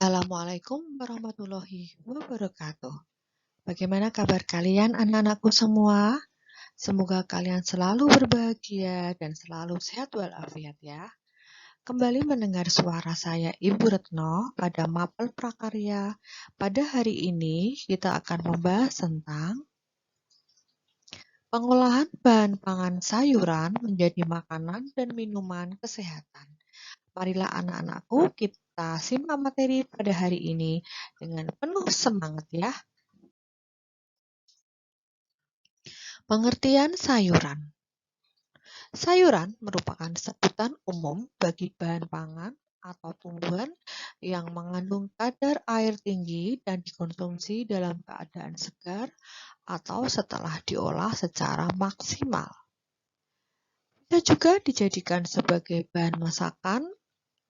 Assalamualaikum warahmatullahi wabarakatuh. Bagaimana kabar kalian anak-anakku semua? Semoga kalian selalu berbahagia dan selalu sehat walafiat ya. Kembali mendengar suara saya Ibu Retno pada Mapel Prakarya. Pada hari ini kita akan membahas tentang pengolahan bahan pangan sayuran menjadi makanan dan minuman kesehatan. Marilah anak-anakku kita simak materi pada hari ini dengan penuh semangat ya. Pengertian sayuran. Sayuran merupakan sebutan umum bagi bahan pangan atau tumbuhan yang mengandung kadar air tinggi dan dikonsumsi dalam keadaan segar atau setelah diolah secara maksimal. Bisa juga dijadikan sebagai bahan masakan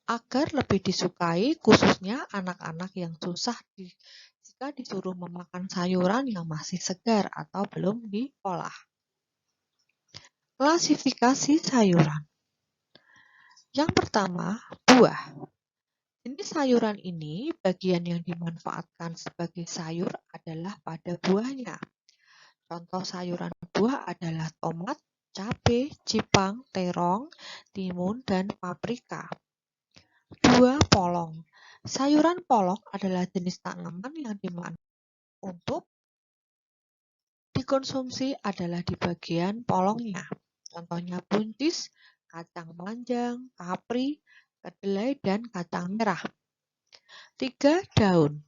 agar lebih disukai khususnya anak-anak yang susah jika disuruh memakan sayuran yang masih segar atau belum diolah. Klasifikasi sayuran. Yang pertama, buah. Jenis sayuran ini bagian yang dimanfaatkan sebagai sayur adalah pada buahnya. Contoh sayuran buah adalah tomat, cabai, cipang, terong, timun, dan paprika. 2. Polong. Sayuran polong adalah jenis tanaman yang dimanfaatkan untuk dikonsumsi adalah di bagian polongnya. Contohnya buncis, kacang panjang, kapri, kedelai, dan kacang merah. 3. Daun.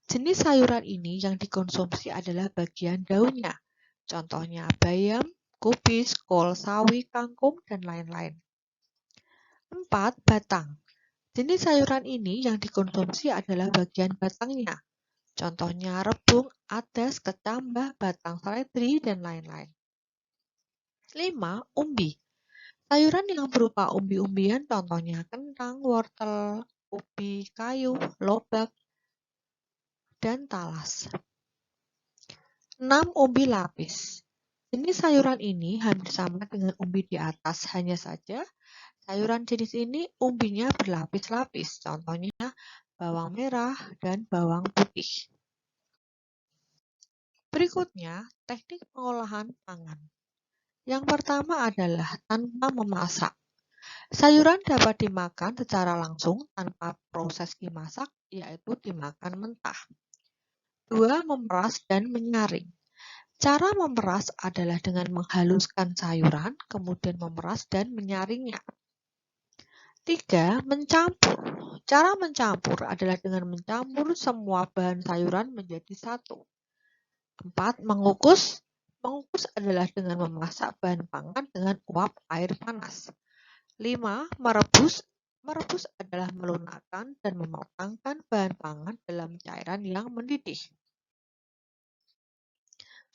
Jenis sayuran ini yang dikonsumsi adalah bagian daunnya. Contohnya bayam, kubis, kol, sawi, kangkung, dan lain-lain. 4. Batang. Jenis sayuran ini yang dikonsumsi adalah bagian batangnya. Contohnya rebung, adas, kecambah, batang seledri, dan lain-lain. 5. Umbi. Sayuran yang berupa umbi-umbian contohnya kentang, wortel, ubi kayu, lobak, dan talas. 6. Umbi lapis. Jenis sayuran ini hampir sama dengan umbi di atas, hanya saja sayuran jenis ini umbinya berlapis-lapis, contohnya bawang merah dan bawang putih. Berikutnya, teknik pengolahan pangan. Yang pertama adalah tanpa memasak. Sayuran dapat dimakan secara langsung tanpa proses dimasak, yaitu dimakan mentah. 2. Memeras dan menyaring. Cara memeras adalah dengan menghaluskan sayuran, kemudian memeras dan menyaringnya. 3. Mencampur. Cara mencampur adalah dengan mencampur semua bahan sayuran menjadi satu. 4. Mengukus. Mengukus adalah dengan memasak bahan pangan dengan uap air panas. 5. Merebus. Merebus adalah melunakkan dan mematangkan bahan pangan dalam cairan yang mendidih.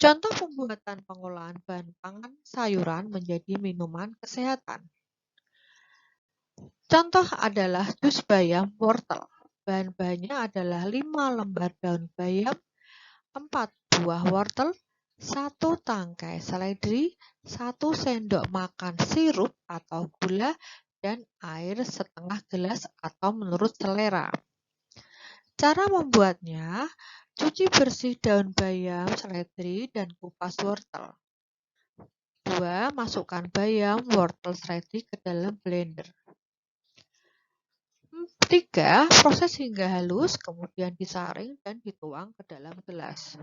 Contoh pembuatan pengolahan bahan pangan sayuran menjadi minuman kesehatan. Contoh adalah jus bayam wortel. Bahan-bahannya adalah 5 lembar daun bayam, 4 buah wortel, 1 tangkai seledri, 1 sendok makan sirup atau gula, dan air setengah gelas atau menurut selera. Cara membuatnya, cuci bersih daun bayam, seledri, dan kupas wortel. 2. Masukkan bayam, wortel, seledri ke dalam blender. 3. Proses hingga halus, kemudian disaring dan dituang ke dalam gelas.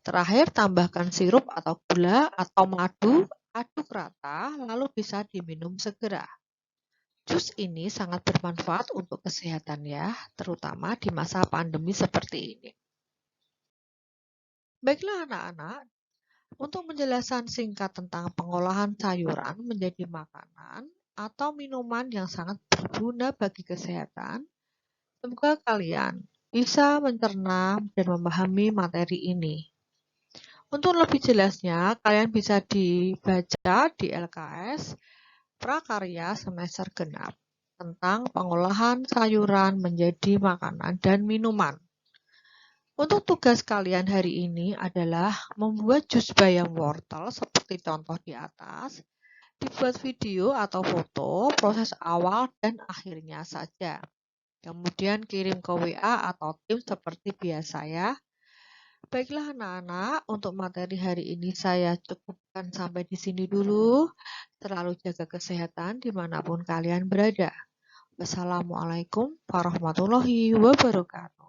Terakhir, tambahkan sirup atau gula atau madu, aduk rata, lalu bisa diminum segera. Jus ini sangat bermanfaat untuk kesehatan ya, terutama di masa pandemi seperti ini. Baiklah anak-anak, untuk penjelasan singkat tentang pengolahan sayuran menjadi makanan atau minuman yang sangat berguna bagi kesehatan, semoga kalian bisa mencerna dan memahami materi ini. Untuk lebih jelasnya, kalian bisa dibaca di LKS Prakarya semester genap tentang pengolahan sayuran menjadi makanan dan minuman. Untuk tugas kalian hari ini adalah membuat jus bayam wortel seperti contoh di atas, dibuat video atau foto proses awal dan akhirnya saja. Kemudian kirim ke WA atau tim seperti biasa ya. Baiklah anak-anak, untuk materi hari ini saya cukupkan sampai di sini dulu. Selalu jaga kesehatan dimanapun kalian berada. Wassalamualaikum warahmatullahi wabarakatuh.